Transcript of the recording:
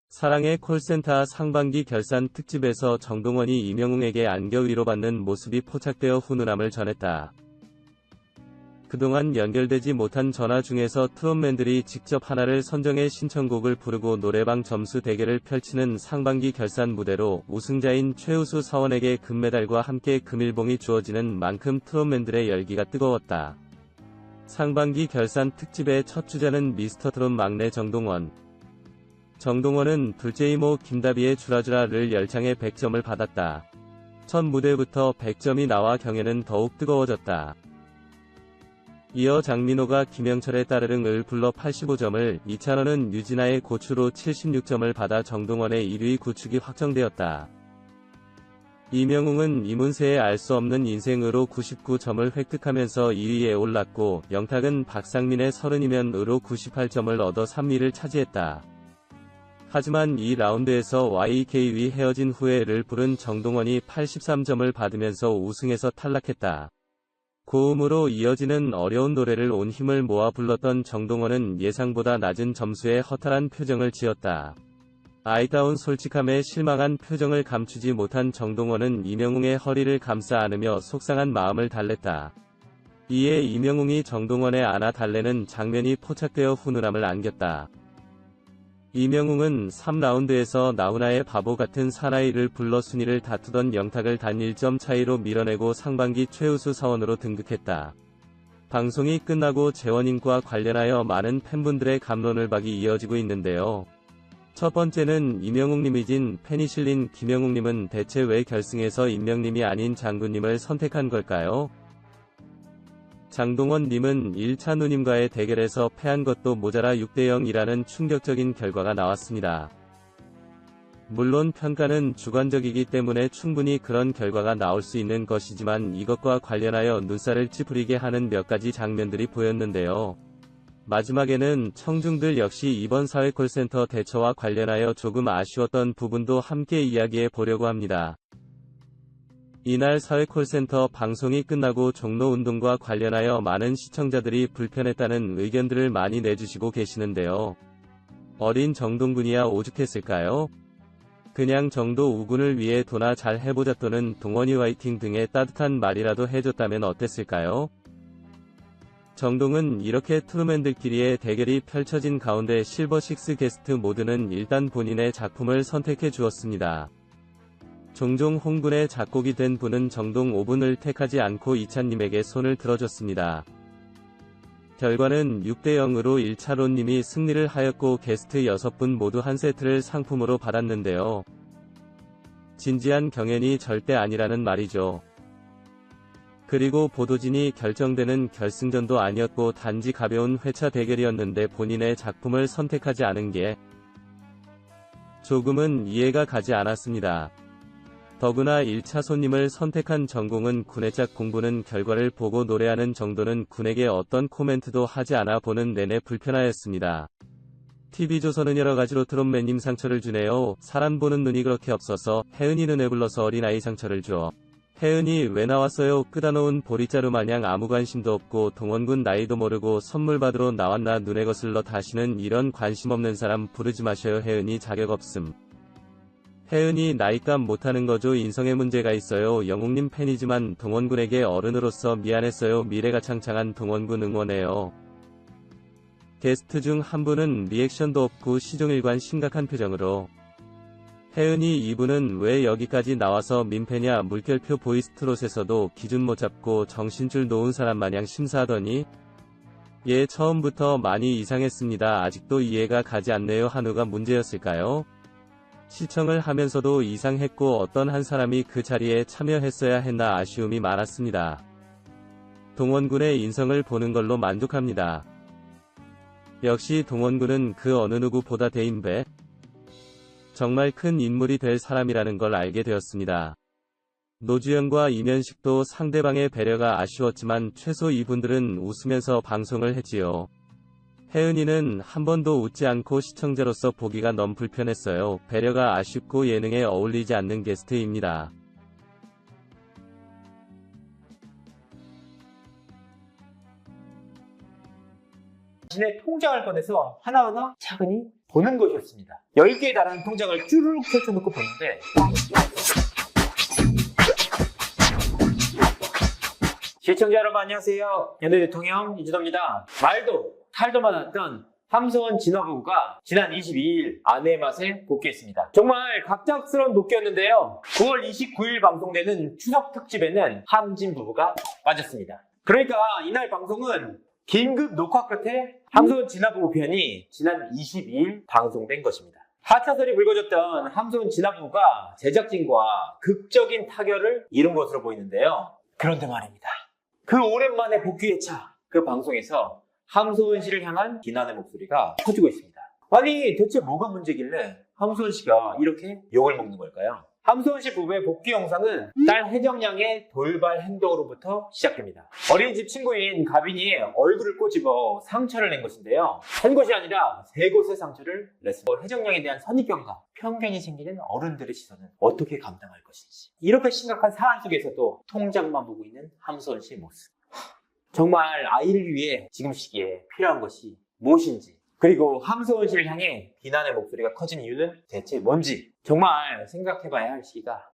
사랑의 콜센터 상반기 결산 특집에서 정동원이 이명웅에게 안겨 위로받는 모습이 포착되어 훈훈함을 전했다. 그동안 연결되지 못한 전화 중에서 트롯맨들이 직접 하나를 선정해 신청곡을 부르고 노래방 점수 대결을 펼치는 상반기 결산 무대로 우승자인 최우수 사원에게 금메달과 함께 금일봉이 주어지는 만큼 트롯맨들의 열기가 뜨거웠다. 상반기 결산 특집의 첫 주자는 미스터트롯 막내 정동원. 정동원은 둘째 이모 김다비의 주라주라를 열창해 100점을 받았다. 첫 무대부터 100점이 나와 경연은 더욱 뜨거워졌다. 이어 장민호가 김영철의 따르릉을 불러 85점을, 이찬원은 유진아의 고추로 76점을 받아 정동원의 1위 구축이 확정되었다. 이명웅은 이문세의 알 수 없는 인생으로 99점을 획득하면서 2위에 올랐고, 영탁은 박상민의 30이면으로 98점을 얻어 3위를 차지했다. 하지만 이 라운드에서 YK위 헤어진 후에를 부른 정동원이 83점을 받으면서 우승에서 탈락했다. 고음으로 이어지는 어려운 노래를 온 힘을 모아 불렀던 정동원은 예상보다 낮은 점수에 허탈한 표정을 지었다. 아이다운 솔직함에 실망한 표정을 감추지 못한 정동원은 이명웅의 허리를 감싸 안으며 속상한 마음을 달랬다. 이에 이명웅이 정동원의 안아 달래는 장면이 포착되어 훈훈함을 안겼다. 이명웅은 3라운드에서 나훈아의 바보 같은 사나이를 불러 순위를 다투던 영탁을 단 1점 차이로 밀어내고 상반기 최우수 사원으로 등극했다. 방송이 끝나고 재원님과 관련하여 많은 팬분들의 감론을박이 이어지고 있는데요. 첫 번째는 이명웅님이진 페니실린 김영웅님은 대체 왜 결승에서 임명님이 아닌 장군님을 선택한 걸까요? 장동원님은 1차 누님과의 대결에서 패한 것도 모자라 6대0이라는 충격적인 결과가 나왔습니다. 물론 평가는 주관적이기 때문에 충분히 그런 결과가 나올 수 있는 것이지만 이것과 관련하여 눈살을 찌푸리게 하는 몇 가지 장면들이 보였는데요. 마지막에는 청중들 역시 이번 사회콜센터 대처와 관련하여 조금 아쉬웠던 부분도 함께 이야기해 보려고 합니다. 이날 사회콜센터 방송이 끝나고 종로운동과 관련하여 많은 시청자들이 불편했다는 의견들을 많이 내주시고 계시는데요. 어린 정동군이야 오죽했을까요? 그냥 정도 우군을 위해 도나 잘 해보자 또는 동원이 화이팅 등의 따뜻한 말이라도 해줬다면 어땠을까요? 정동은 이렇게 트롯맨들끼리의 대결이 펼쳐진 가운데 실버6 게스트 모두는 일단 본인의 작품을 선택해 주었습니다. 종종 홍군의 작곡이 된 분은 정동 5분을 택하지 않고 이찬님에게 손을 들어줬습니다. 결과는 6대0으로 1차로님이 승리를 하였고 게스트 6분 모두 한 세트를 상품으로 받았는데요. 진지한 경연이 절대 아니라는 말이죠. 그리고 보도진이 결정되는 결승전도 아니었고 단지 가벼운 회차 대결이었는데 본인의 작품을 선택하지 않은 게 조금은 이해가 가지 않았습니다. 더구나 1차 손님을 선택한 정공은 군의 짝 공부는 결과를 보고 노래하는 정도는 군에게 어떤 코멘트도 하지 않아 보는 내내 불편하였습니다. TV조선은 여러가지로 트롯맨님 상처를 주네요. 사람 보는 눈이 그렇게 없어서 혜은이는 왜 불러서 어린아이 상처를 줘. 혜은이 왜 나왔어요? 끄다놓은 보리자루 마냥 아무 관심도 없고 동원군 나이도 모르고 선물 받으러 나왔나 눈에 거슬러 다시는 이런 관심 없는 사람 부르지 마셔요. 혜은이 자격 없음. 혜은이 나이값 못하는 거죠. 인성에 문제가 있어요. 영웅님 팬이지만 동원군에게 어른으로서 미안했어요. 미래가 창창한 동원군 응원해요. 게스트 중 한 분은 리액션도 없고 시종일관 심각한 표정으로 혜은이 이분은 왜 여기까지 나와서 민폐냐. 물결표 보이스트롯에서도 기준 못 잡고 정신줄 놓은 사람 마냥 심사하더니 예 처음부터 많이 이상했습니다. 아직도 이해가 가지 않네요. 한우가 문제였을까요? 시청을 하면서도 이상했고 어떤 한 사람이 그 자리에 참여했어야 했나 아쉬움이 많았습니다. 동원군의 인성을 보는 걸로 만족합니다. 역시 동원군은 그 어느 누구보다 대인배. 정말 큰 인물이 될 사람이라는 걸 알게 되었습니다. 노주현과 이면식도 상대방의 배려가 아쉬웠지만 최소 이분들은 웃으면서 방송을 했지요. 혜은이는 한 번도 웃지 않고 시청자로서 보기가 너무 불편했어요. 배려가 아쉽고 예능에 어울리지 않는 게스트입니다. 자신의 통장을 꺼내서 하나하나 차근히 보는 것이었습니다. 10개에 달하는 통장을 쭈르륵 펼쳐놓고 보는데 시청자 여러분 안녕하세요. 연예 대통령 이준호입니다. 말도 탈도 많았던 함소원 진화부부가 지난 22일 아내의 맛에 복귀했습니다. 정말 갑작스러운 복귀였는데요. 9월 29일 방송되는 추석 특집에는 함진 부부가 빠졌습니다. 그러니까 이날 방송은 긴급 녹화 끝에 함소원 진화부부 편이 지난 22일 방송된 것입니다. 하차설이 불거졌던 함소원 진화부부가 제작진과 극적인 타결을 이룬 것으로 보이는데요. 그런데 말입니다. 그 오랜만에 복귀의 차, 그 방송에서 함소원 씨를 향한 비난의 목소리가 커지고 있습니다. 아니 대체 뭐가 문제길래 함소원 씨가 이렇게 욕을 먹는 걸까요? 함소원 씨 부부의 복귀 영상은 딸 혜정양의 돌발 행동으로부터 시작됩니다. 어린이집 친구인 가빈이 얼굴을 꼬집어 상처를 낸 것인데요. 한 곳이 아니라 세 곳의 상처를 냈습니다. 혜정양에 대한 선입견과 편견이 생기는 어른들의 시선은 어떻게 감당할 것인지. 이렇게 심각한 사안 속에서도 통장만 보고 있는 함소원 씨의 모습. 정말 아이를 위해 지금 시기에 필요한 것이 무엇인지, 그리고 함소원 씨를 향해 비난의 목소리가 커진 이유는 대체 뭔지 정말 생각해봐야 할 시기가